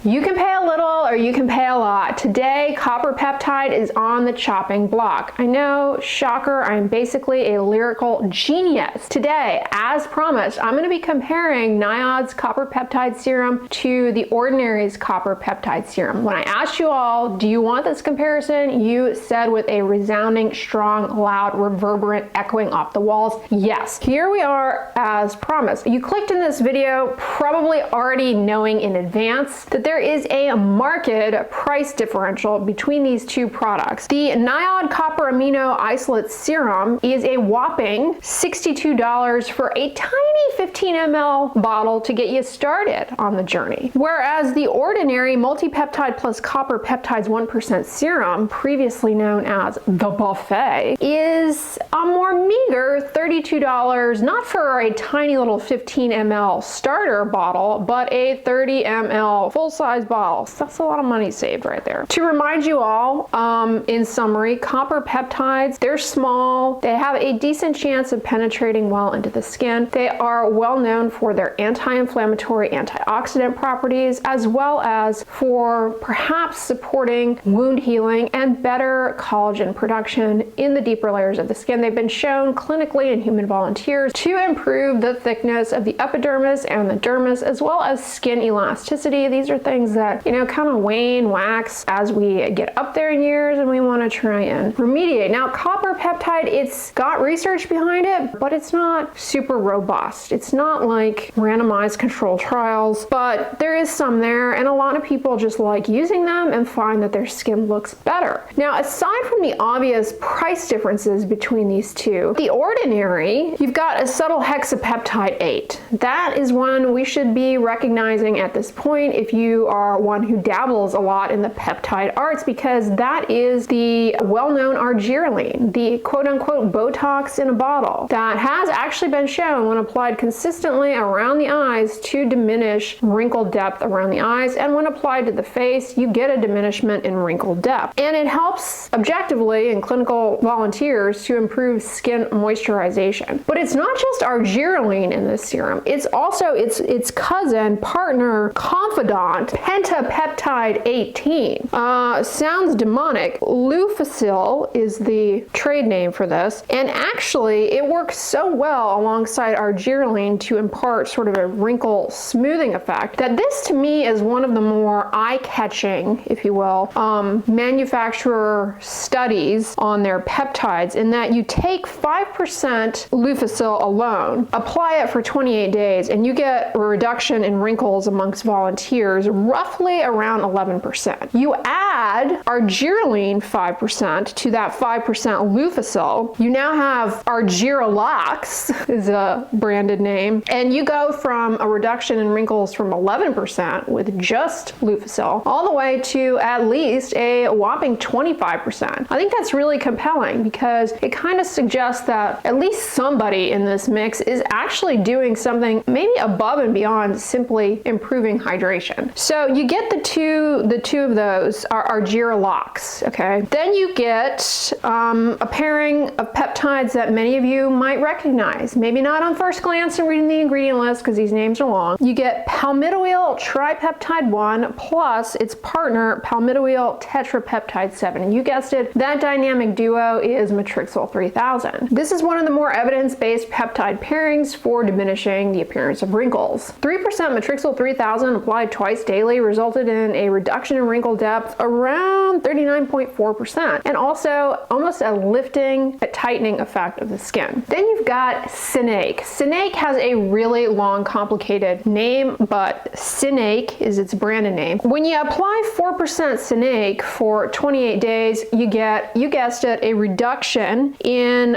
You can pay a little or you can pay a lot. Today, copper peptide is on the chopping block. I know, shocker, I'm basically a lyrical genius. Today, as promised, I'm going to be comparing Niod's copper peptide serum to the Ordinary's copper peptide serum. When I asked you all, do you want this comparison? You said with a resounding, strong, loud, reverberant, echoing off the walls, yes. Here we are as promised. You clicked in this video probably already knowing in advance that there is a marked price differential between these two products. The Niod copper amino isolate serum is a whopping $62 for a tiny 15 ml bottle to get you started on the journey. Whereas the Ordinary multi-peptide plus copper peptides 1% serum, previously known as the buffet, is a more meager $32, not for a tiny little 15 ml starter bottle, but a 30 ml full-size bottle. That's a lot of money saved right there. To remind you all, in summary, copper peptides, they're small, they have a decent chance of penetrating well into the skin. They are well known for their anti-inflammatory, antioxidant properties, as well as for perhaps supporting wound healing and better collagen production in the deeper layers of the skin. They've been shown clinically in human volunteers to improve the thickness of the epidermis and the dermis, as well as skin elasticity. These are things that, you know, kind of wane, wax as we get up there in years, and we want to try and remediate. Now, copper peptide, it's got research behind it, but it's not super robust. It's not like randomized controlled trials, but there is some there, and a lot of people just like using them and find that their skin looks better. Now, aside from the obvious price differences between these two, the Ordinary, you've got a subtle hexapeptide 8. That is one we should be recognizing at this point if you are one who dabbles a lot in the peptide arts, because that is the well-known argireline, the quote-unquote Botox in a bottle, that has actually been shown when applied consistently around the eyes to diminish wrinkle depth around the eyes, and when applied to the face, you get a diminishment in wrinkle depth. And it helps objectively in clinical volunteers to improve skin moisturization. But it's not just argireline in this serum, it's also its cousin, partner, confidant, pentapeptide 18. Sounds demonic. Lufacil is the trade name for this, and actually it works so well alongside argireline to impart sort of a wrinkle smoothing effect that this to me is one of the more eye-catching, if you will, manufacturer studies on their peptides, in that you take 5% Lufacil alone, apply it for 28 days, and you get a reduction in wrinkles amongst volunteers roughly around 11%. You add argireline 5% to that 5% Lufacil, you now have Argirelox is a branded name, and you go from a reduction in wrinkles from 11% with just Lufacil all the way to at least a whopping 25%. I think that's really compelling because it kind of suggests that at least somebody in this mix is actually doing something maybe above and beyond simply improving hydration. So you get the two of those are Argirelox, okay? Then you get a pairing of peptides that many of you might recognize. Maybe not on first glance and reading the ingredient list because these names are long. You get palmitoyl tripeptide 1 plus its partner palmitoyl tetrapeptide 7. And you guessed it, that dynamic duo is Matrixyl 3000. This is one of the more evidence-based peptide pairings for diminishing the appearance of wrinkles. 3% Matrixyl 3000 applied twice daily resulted in a reduction in wrinkle depth around 39.4%, and also almost a lifting, a tightening effect of the skin. Then you've got Synake. Synake has a really long, complicated name, but Synake is its branded name. When you apply 4% Synake for 28 days, you get, you guessed it, a reduction in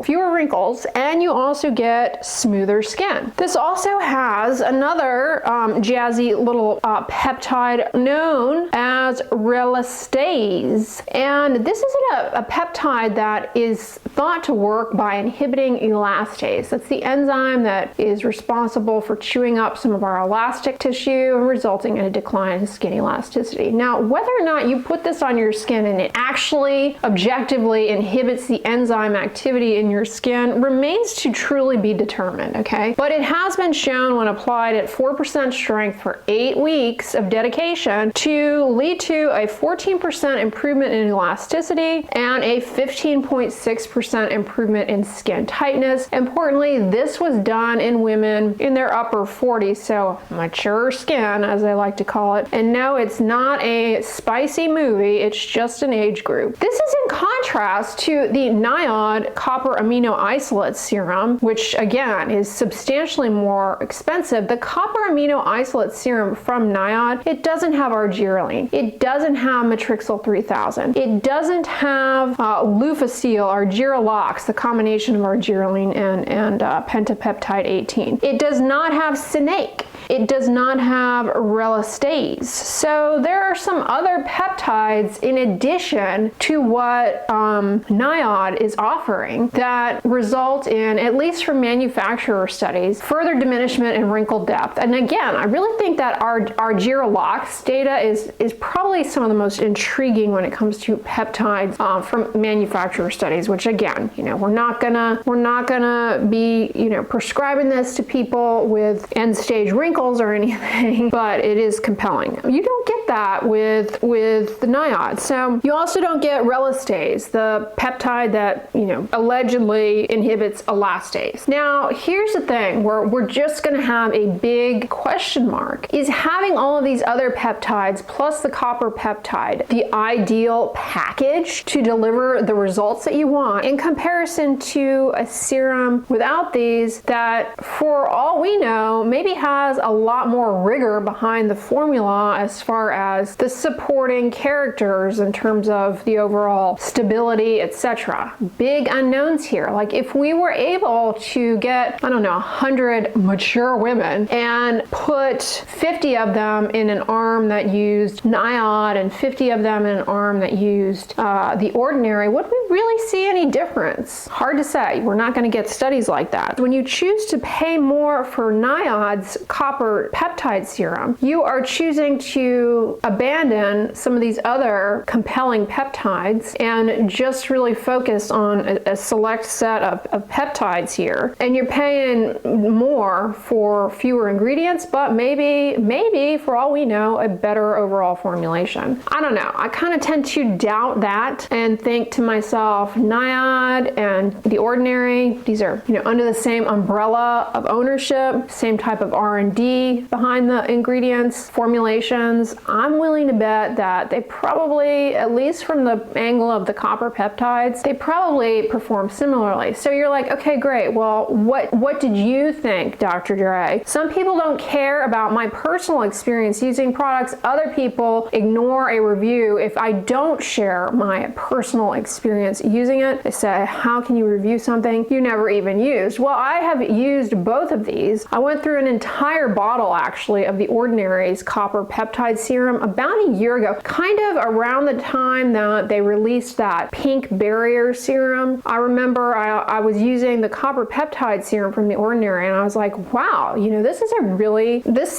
fewer wrinkles, and you also get smoother skin. This also has another jazzy little peptide known as relastase, and this isn't a peptide that is thought to work by inhibiting elastase. That's the enzyme that is responsible for chewing up some of our elastic tissue and resulting in a decline in skin elasticity. Now, whether or not you put this on your skin and it actually objectively inhibits the enzyme activity in your skin remains to truly be determined, okay? But it has been shown when applied at 4% strength for 8 weeks of dedication to lead to a 14% improvement in elasticity and a 15.6% improvement in skin tightness. Importantly, this was done in women in their upper 40s, so mature skin, as I like to call it. And no, it's not a spicy movie, it's just an age group. This is in contrast to the Niod copper amino isolate serum, which again is substantially more expensive. The copper amino isolate serum from Niod, it doesn't have argireline. It doesn't have matrixyl 3000. It doesn't have Lufacil, Argirelox, the combination of argireline and pentapeptide 18. It does not have Sinake. It does not have relastase. So there are some other peptides in addition to what Niod is offering that result in, at least from manufacturer studies, further diminishment in wrinkle depth. And again, I really think that our Argirelox data is probably some of the most intriguing when it comes to peptides from manufacturer studies, which again, we're not gonna be, prescribing this to people with end stage wrinkles or anything, but it is compelling. You don't get that with the Niod. So you also don't get relastase, the peptide that, allegedly inhibits elastase. Now, here's the thing where we're just going to have a big question mark. Is having all of these other peptides plus the copper peptide the ideal package to deliver the results that you want in comparison to a serum without these that, for all we know, maybe has a lot more rigor behind the formula as far as the supporting characters in terms of the overall stability, etc. Big unknowns here. Like if we were able to get, 100 mature women and put 50 of them in an arm that used Niod and 50 of them in an arm that used the Ordinary, would we really see any difference? Hard to say. We're not going to get studies like that. When you choose to pay more for Niod's copper peptide serum, you are choosing to abandon some of these other compelling peptides and just really focus on a select set of peptides here. And you're paying more for fewer ingredients, but maybe for all we know, a better overall formulation. I don't know. I kind of tend to doubt that and think to myself, Niod and the Ordinary, these are, under the same umbrella of ownership, same type of R&D behind the ingredients, formulations. I'm willing to bet that they probably, at least from the angle of the copper peptides, they probably perform similarly. So you're like, okay, great. Well, what did you think, Dr. Dray? Some people don't care about my personal experience using products. Other people ignore a review if I don't share my personal experience using it. They say, how can you review something you never even used? Well, I have used both of these. I went through an entire bottle actually of the Ordinary's copper peptide serum about a year ago, kind of around the time that they released that pink barrier serum. I remember I was using the copper peptide serum from the Ordinary and I was like, wow, this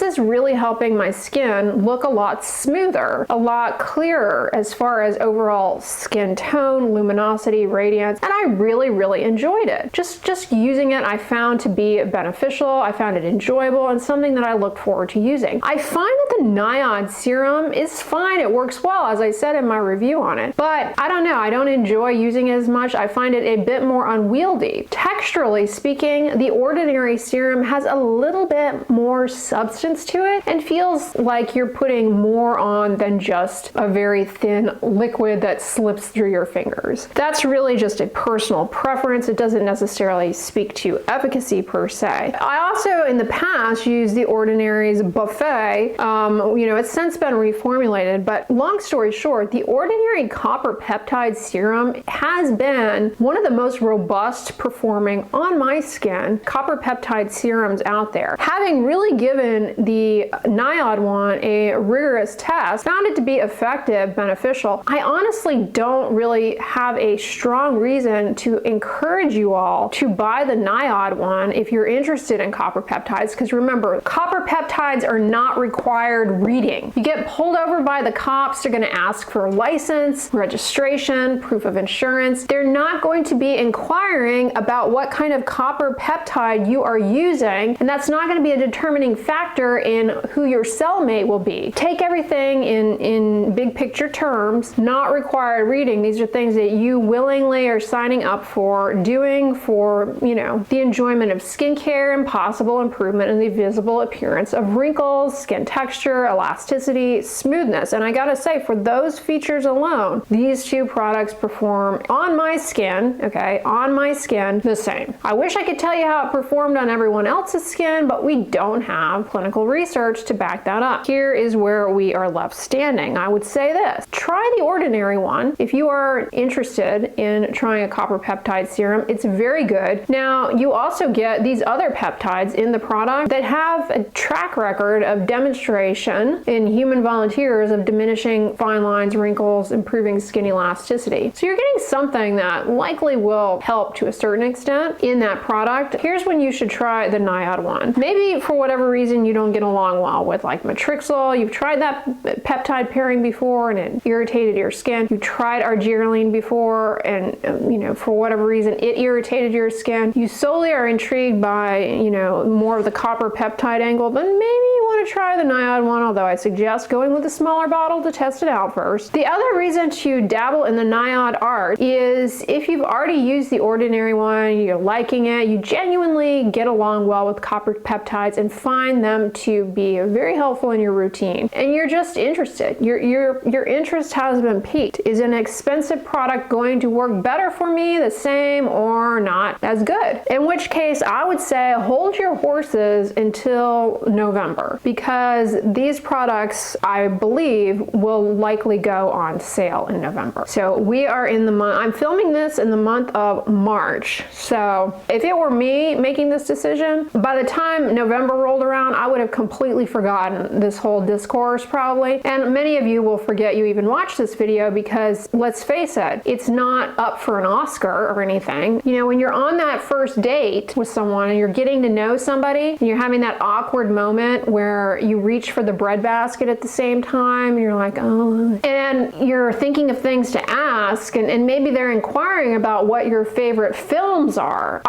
is really helping my skin look a lot smoother, a lot clearer as far as overall skin tone, luminosity, radiance, and I really enjoyed it. Just using it, I found to be beneficial. I found it enjoyable and something that I looked forward to using. I find that the Niod serum is fine. It works well, as I said in my review on it, but I don't know. I don't enjoy using it as much. I find it a bit more unwieldy. Texturally speaking, the Ordinary serum has a little bit more substance to it and feels like you're putting more on than just a very thin liquid that slips through your fingers. That's really just a personal preference. It doesn't necessarily speak to efficacy per se. I also in the past used the Ordinary's Buffet. It's since been been reformulated, but long story short, the ordinary copper peptide serum has been one of the most robust performing on my skin copper peptide serums out there. Having really given the Niod one a rigorous test, found it to be effective, beneficial. I honestly don't really have a strong reason to encourage you all to buy the Niod one if you're interested in copper peptides, because remember, copper peptides are not required reading. You get pulled over by the cops, they're going to ask for a license, registration, proof of insurance. They're not going to be inquiring about what kind of copper peptide you are using, and that's not going to be a determining factor in who your cellmate will be. Take everything in big picture terms, not required reading. These are things that you willingly are signing up for, doing for, you know, the enjoyment of skincare and possible improvement in the visible appearance of wrinkles, skin texture, elasticity, smoothness. And I gotta say, for those features alone, these two products perform on my skin, okay, on my skin, the same. I wish I could tell you how it performed on everyone else's skin, but we don't have clinical research to back that up. Here is where we are left standing. I would say this: try the ordinary one if you are interested in trying a copper peptide serum. It's very good. Now, you also get these other peptides in the product that have a track record of demonstration in human volunteers of diminishing fine lines, wrinkles, improving skin elasticity. So you're getting something that likely will help to a certain extent in that product. Here's when you should try the Niod one. Maybe for whatever reason you don't get along well with like Matrixyl. You've tried that peptide pairing before and it irritated your skin. You tried argireline before and you know, for whatever reason it irritated your skin. You solely are intrigued by, you know, more of the copper peptide angle, then maybe you want to try the Niod one, although I suggest going with a smaller bottle to test it out first. The other reason to dabble in the Niod art is if you've already used the ordinary one, you're liking it, you genuinely get along well with copper peptides and find them to be very helpful in your routine, and you're just interested. Your interest has been piqued. Is an expensive product going to work better for me, the same, or not as good? In which case, I would say hold your horses until November, because these products, I believe, will likely go on sale in November. So we are in the month, I'm filming this in the month of March. So if it were me making this decision, by the time November rolled around, I would have completely forgotten this whole discourse probably. And many of you will forget you even watched this video, because let's face it, it's not up for an Oscar or anything. You know, when you're on that first date with someone and you're getting to know somebody and you're having that awkward moment where you reach for the breadbasket at the same time, and you're like, oh, and you're thinking of things to ask, and maybe they're inquiring about what your favorite films are.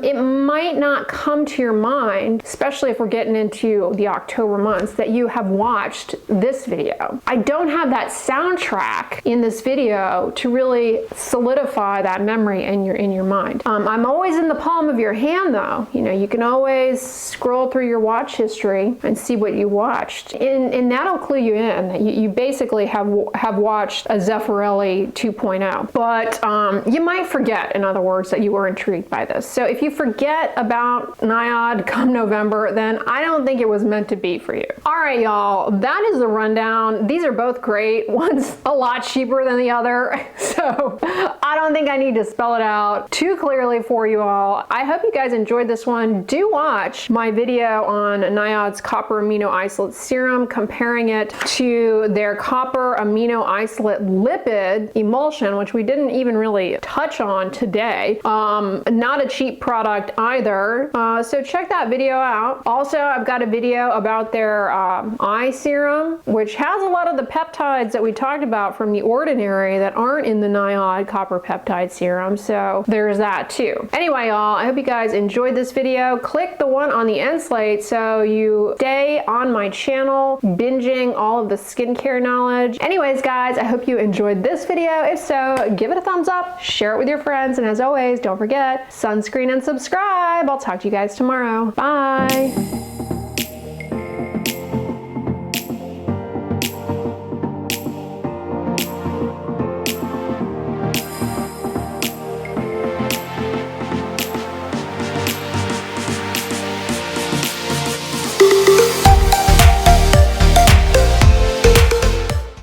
It might not come to your mind, especially if we're getting into the October months, that you have watched this video. I don't have that soundtrack in this video to really solidify that memory in your mind. I'm always in the palm of your hand though. You know, you can always scroll through your watch history and see what you watched, and that'll clue you in. You basically have watched a Zeffirelli 2.0, but you might forget, in other words, that you were intrigued by this. So if you forget about Niod come November, then I don't think it was meant to be for you. All right, y'all, that is the rundown. These are both great. One's a lot cheaper than the other, so I don't think I need to spell it out too clearly for you all. I hope you guys enjoyed this one. Do watch my video on Niod's copper amino isolate serum, comparing it to their copper amino isolate lipid emulsion, which we didn't even really touch on today. Not a cheap product either, so check that video out. Also, I've got a video about their eye serum, which has a lot of the peptides that we talked about from the ordinary that aren't in the Niod copper peptide serum, so there's that too. Anyway, y'all, I hope you guys enjoyed this video. Click the one on the end slate so you stay on my channel binging all of the skincare knowledge. Anyways, guys, I hope you enjoyed this video. If so, give it a thumbs up, share it with your friends, and as always, don't forget, sunscreen and subscribe. I'll talk to you guys tomorrow. Bye.